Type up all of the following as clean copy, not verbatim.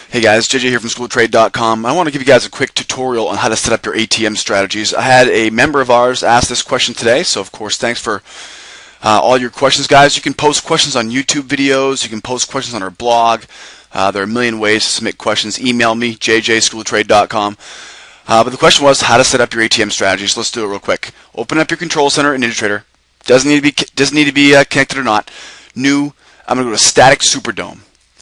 Hey guys, JJ here from schooltrade.com. I want to give you guys a quick tutorial on how to set up your ATM strategies. I had a member of ours ask this question today, so of course thanks for all your questions, guys. You can post questions on YouTube videos, you can post questions on our blog. There are a million ways to submit questions. Email me, jj@schooltrade.com. But the question was how to set up your ATM strategies. Let's do it real quick. Open up your control center in NinjaTrader. Doesn't need to be connected or not. New. I'm going to go to Static Superdome.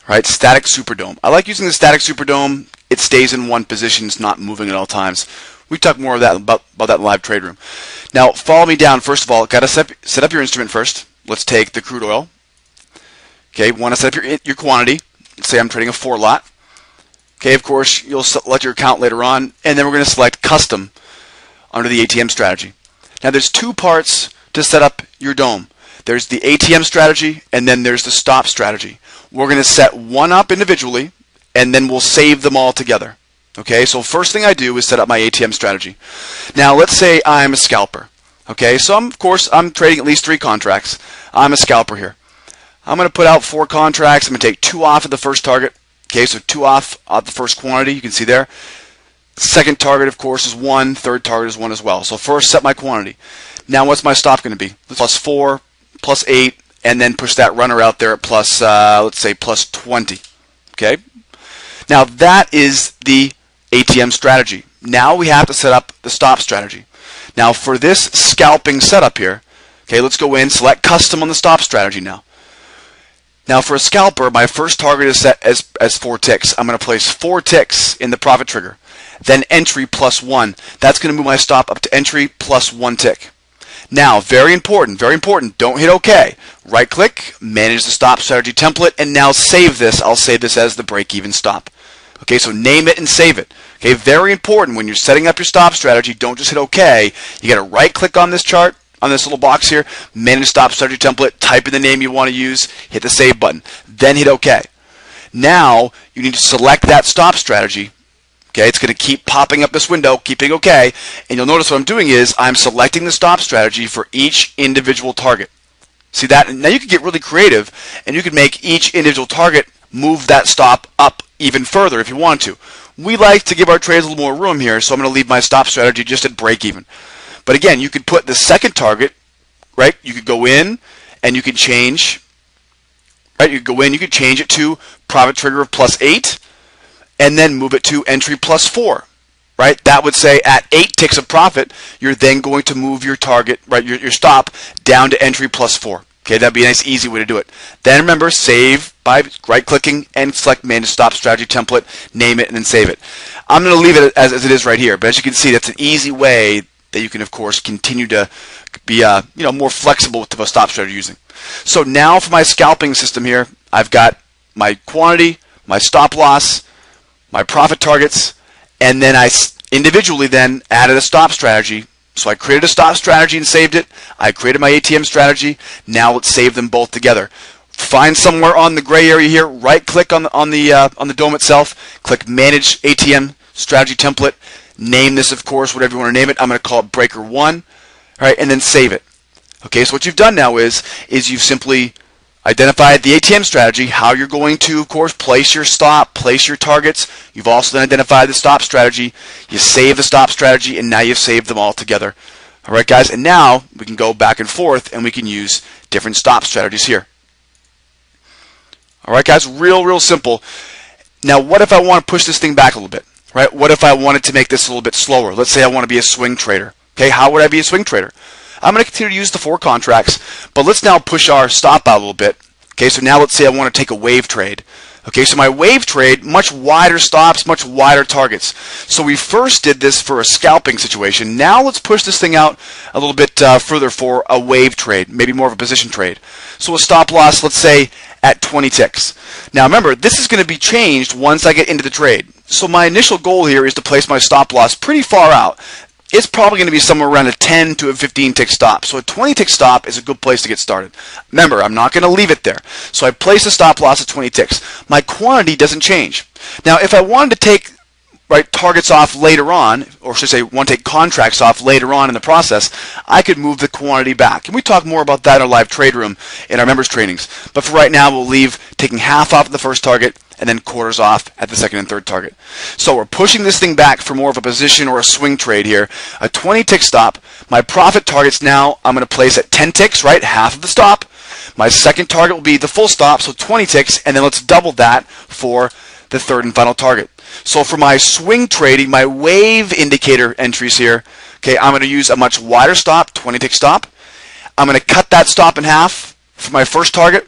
Right, Static Superdome. I like using the Static Superdome. It stays in one position. It's not moving at all times. We talk more of that about that in live trade room. Now, follow me down. First of all, got to set up your instrument first. Let's take the crude oil. Okay, want to set up your quantity. Let's say I'm trading a 4 lot. Okay, of course, you'll select your account later on, and then we're going to select Custom under the ATM strategy. Now, there's two parts to set up your dome. There's the ATM strategy, and then there's the stop strategy. We're going to set one up individually, and then we'll save them all together. Okay, so first thing I do is set up my ATM strategy. Now, let's say I'm a scalper. Okay, so of course, I'm trading at least 3 contracts. I'm a scalper here. I'm going to put out 4 contracts. I'm going to take 2 off of the first target. Okay, so 2 off of the first quantity. You can see there. Second target, of course, is 1. Third target is 1 as well. So first, set my quantity. Now, what's my stop going to be? Plus 4, plus 8. And then push that runner out there at plus, let's say, plus 20. Okay? Now, that is the ATM strategy. Now we have to set up the stop strategy. Now, for this scalping setup here, okay, let's go in, select Custom on the stop strategy now. Now, for a scalper, my first target is set as 4 ticks. I'm going to place 4 ticks in the profit trigger. Then entry plus 1. That's going to move my stop up to entry plus 1 tick. Now, very important, don't hit OK. Right-click, manage the stop strategy template, and now save this. I'll save this as the break-even stop. Okay, so name it and save it. Okay, very important when you're setting up your stop strategy, don't just hit OK. You got to right-click on this chart, on this little box here, manage stop strategy template, type in the name you want to use, hit the save button, then hit OK. Now, you need to select that stop strategy. Okay, it's going to keep popping up this window, keeping OK, and you'll notice what I'm doing is I'm selecting the stop strategy for each individual target. See that? Now you can get really creative, and you can make each individual target move that stop up even further if you want to. We like to give our trades a little more room here, so I'm going to leave my stop strategy just at break even. But again, you could put the second target, right? You could go in and you could change, right? You could go in, you could change it to profit trigger of plus 8. And then move it to entry plus 4, right? That would say at 8 ticks of profit, you're then going to move your target, right, your stop down to entry plus 4. Okay, that'd be a nice, easy way to do it. Then remember, save by right-clicking and select Manage Stop Strategy Template, name it, and then save it. I'm going to leave it as it is right here, but as you can see, that's an easy way that you can, of course, continue to be more flexible with the stop strategy you're using. So now for my scalping system here, I've got my quantity, my stop loss, my profit targets, and then I individually then added a stop strategy. So I created a stop strategy and saved it. I created my ATM strategy. Now let's save them both together. Find somewhere on the gray area here. Right click on the dome itself. Click Manage ATM Strategy Template. Name this, of course, whatever you want to name it. I'm going to call it Breaker 1. All right, and then save it. Okay, so what you've done now is you've simply identified the ATM strategy, how you're going to, of course, place your stop, place your targets. You've also then identified the stop strategy. You save the stop strategy, and now you've saved them all together. All right, guys, and now we can go back and forth, and we can use different stop strategies here. All right, guys, real simple. Now, what if I want to push this thing back a little bit, right? What if I wanted to make this a little bit slower? Let's say I want to be a swing trader. Okay, how would I be a swing trader? I'm going to continue to use the 4 contracts, but let's now push our stop out a little bit. Okay, so now let's say I want to take a wave trade. Okay, so my wave trade, much wider stops, much wider targets. So we first did this for a scalping situation. Now let's push this thing out a little bit further for a wave trade, maybe more of a position trade. So a stop loss, let's say, at 20 ticks. Now remember, this is going to be changed once I get into the trade. So my initial goal here is to place my stop loss pretty far out. It's probably going to be somewhere around a 10 to a 15 tick stop. So a 20 tick stop is a good place to get started. Remember, I'm not going to leave it there. So I place a stop loss at 20 ticks. My quantity doesn't change. Now, if I wanted to take targets off later on, or should I say want to take contracts off later on in the process, I could move the quantity back. And we talk more about that in our live trade room in our members trainings. But for right now, we'll leave taking half off of the first target, and then quarters off at the second and third target. So we're pushing this thing back for more of a position or a swing trade here. A 20 tick stop. My profit targets now I'm going to place at 10 ticks, right? Half of the stop. My second target will be the full stop, so 20 ticks, and then let's double that for the third and final target. So for my swing trading, my wave indicator entries here, okay, I'm going to use a much wider stop, 20 tick stop. I'm going to cut that stop in half for my first target,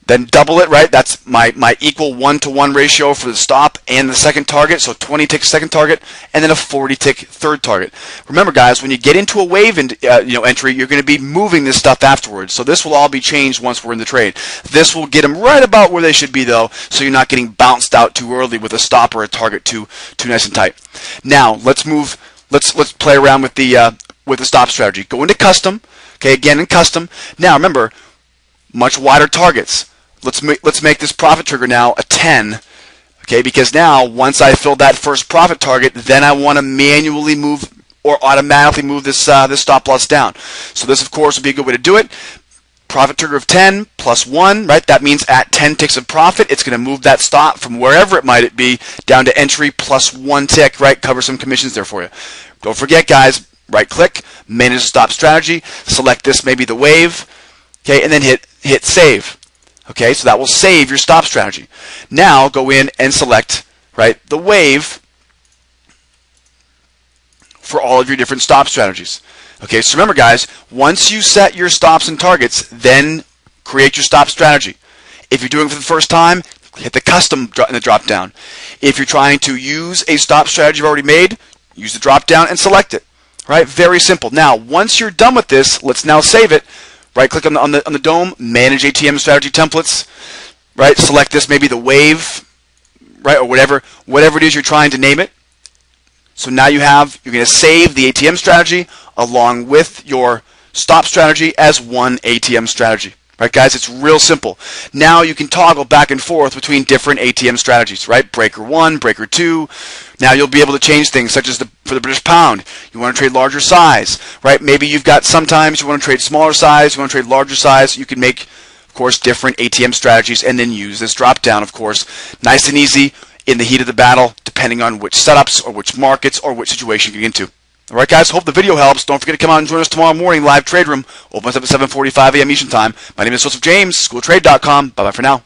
then double it, right? That's my equal 1-to-1 ratio for the stop and the second target, so 20 tick second target, and then a 40 tick third target. Remember, guys, when you get into a wave entry, you're going to be moving this stuff afterwards. So this will all be changed once we're in the trade. This will get them right about where they should be, though, so you're not getting bounced out too early with a stop or a target too nice and tight. Now let's move. Let's play around with the stop strategy. Go into custom. Okay, again in custom. Now remember, much wider targets. Let's make this profit trigger now a 10, okay? Because now once I fill that first profit target, then I want to manually move or automatically move this stop loss down. So this, of course, would be a good way to do it. Profit trigger of 10 plus 1, right? That means at 10 ticks of profit, it's going to move that stop from wherever it might be down to entry plus 1 tick, right? Cover some commissions there for you. Don't forget, guys. Right-click, manage stop strategy. Select this, maybe the wave, okay, and then hit save. Okay, so that will save your stop strategy. Now go in and select, right, the wave for all of your different stop strategies. Okay, so remember, guys, once you set your stops and targets, then create your stop strategy. If you're doing it for the first time, hit the custom in the drop down. If you're trying to use a stop strategy you've already made, use the drop down and select it. Right, very simple. Now, once you're done with this, let's now save it. Right-click on the dome, manage ATM strategy templates. Right, select this, maybe the wave, right, or whatever it is you're trying to name it. So now you're going to save the ATM strategy along with your stop strategy as one ATM strategy. Right, guys, it's real simple. Now you can toggle back and forth between different ATM strategies, right? Breaker 1, breaker 2. Now you'll be able to change things such as for the British pound, you want to trade larger size, right? Maybe you've got sometimes you want to trade smaller size, you want to trade larger size. You can make, of course, different ATM strategies and then use this drop down, of course. Nice and easy in the heat of the battle, depending on which setups or which markets or which situation you get into. All right, guys, hope the video helps. Don't forget to come out and join us tomorrow morning, live trade room. Opens up at 7:45 a.m. Eastern Time. My name is Joseph James, schooltrade.com. Bye-bye for now.